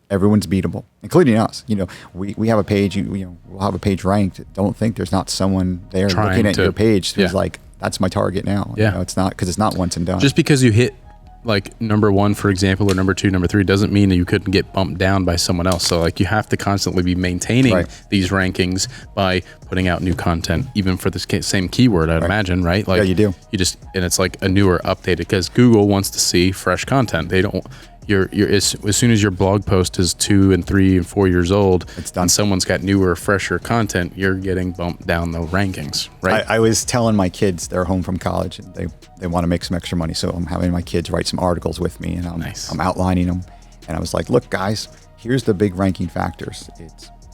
Everyone's beatable, including us. We have a page, we'll have a page ranked. Don't think there's not someone there looking at your page who's like, that's my target now. Yeah. It's not, because it's not once and done. Just because you hit like number 1, for example, or number 2, number 3 doesn't mean that you couldn't get bumped down by someone else. So like you have to constantly be maintaining these rankings by putting out new content, even for the same keyword, I'd imagine, right? Like you do. And it's like a newer updated, because Google wants to see fresh content. They don't, as soon as your blog post is 2 and 3 and 4 years old, it's done. And someone's got newer, fresher content, you're getting bumped down the rankings, right? I was telling my kids, they're home from college and they want to make some extra money. So I'm having my kids write some articles with me, and I'm outlining them. And I was like, look, guys, here's the big ranking factors.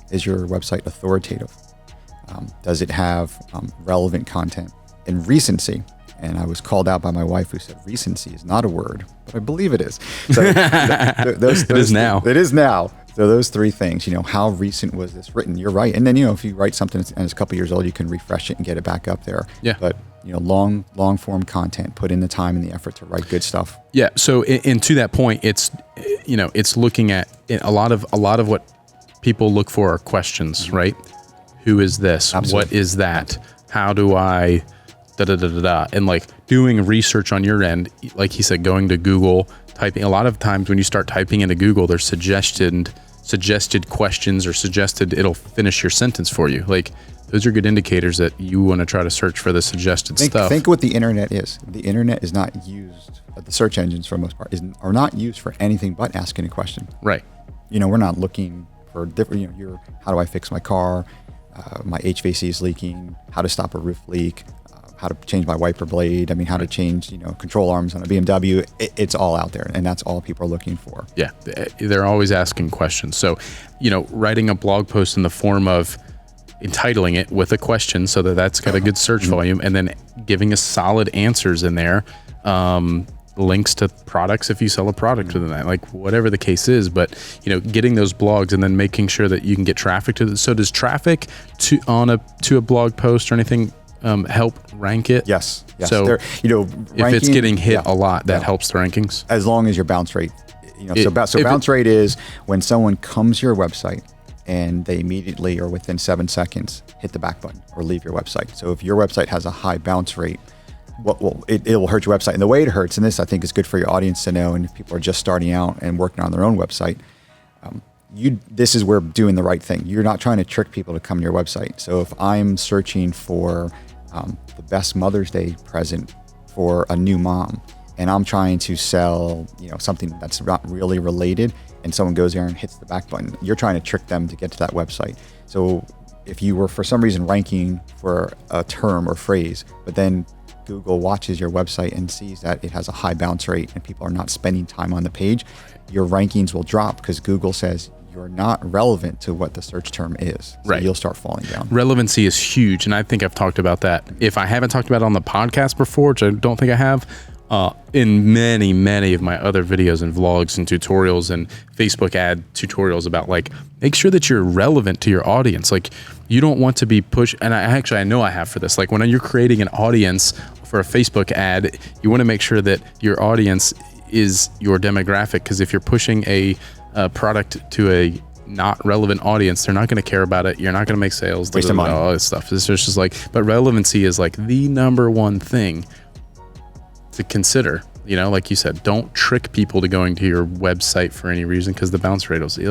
Is your website authoritative? Does it have relevant content and recency? And I was called out by my wife, who said recency is not a word, but I believe it is. So it is now. It is now. So those 3 things, how recent was this written? You're right. And then, if you write something and it's a couple years old, you can refresh it and get it back up there. Yeah. But, long form content, put in the time and the effort to write good stuff. Yeah. So, and to that point, it's looking at a lot of what people look for are questions, right? Who is this? Absolutely. What is that? How do I... and like doing research on your end, like he said, going to Google, typing. A lot of times when you start typing into Google, there's suggested questions, or it'll finish your sentence for you. Like those are good indicators that you want to try to search for the suggested stuff. Think what the internet is. The internet is not used, the search engines for the most part are not used for anything but asking a question. Right. We're not looking for different, how do I fix my car? My HVAC is leaking, how to stop a roof leak, how to change my wiper blade. How to change, control arms on a BMW. It's all out there, and that's all people are looking for. Yeah, they're always asking questions. So, writing a blog post in the form of entitling it with a question, so that's got a good search volume, and then giving us solid answers in there. Links to products if you sell a product within that, like whatever the case is. But getting those blogs and then making sure that you can get traffic to it. So does traffic to a blog post or anything help rank it? Yes. So ranking, if it's getting hit a lot, that helps the rankings. As long as your bounce rate, bounce rate is when someone comes to your website and they immediately or within 7 seconds hit the back button or leave your website. So if your website has a high bounce rate, it will hurt your website. And the way it hurts, and this I think is good for your audience to know, and if people are just starting out and working on their own website, this is where doing the right thing. You're not trying to trick people to come to your website. So if I'm searching for the best Mother's Day present for a new mom, and I'm trying to sell, something that's not really related, and someone goes there and hits the back button, you're trying to trick them to get to that website. So if you were for some reason ranking for a term or phrase, but then Google watches your website and sees that it has a high bounce rate and people are not spending time on the page, your rankings will drop because Google says you're not relevant to what the search term is. So you'll start falling down. Relevancy is huge, and I think I've talked about that. If I haven't talked about it on the podcast before, which I don't think I have, in many of my other videos and vlogs and tutorials and Facebook ad tutorials about make sure that you're relevant to your audience. Like you don't want to be pushed, and I know I have for this, like when you're creating an audience for a Facebook ad, you want to make sure that your audience is your demographic, because if you're pushing a product to a not relevant audience, they're not going to care about it. You're not going to make sales. Waste of money. All this stuff. It's just but relevancy is the number one thing to consider. Like you said, don't trick people to going to your website for any reason, because the bounce rate will see.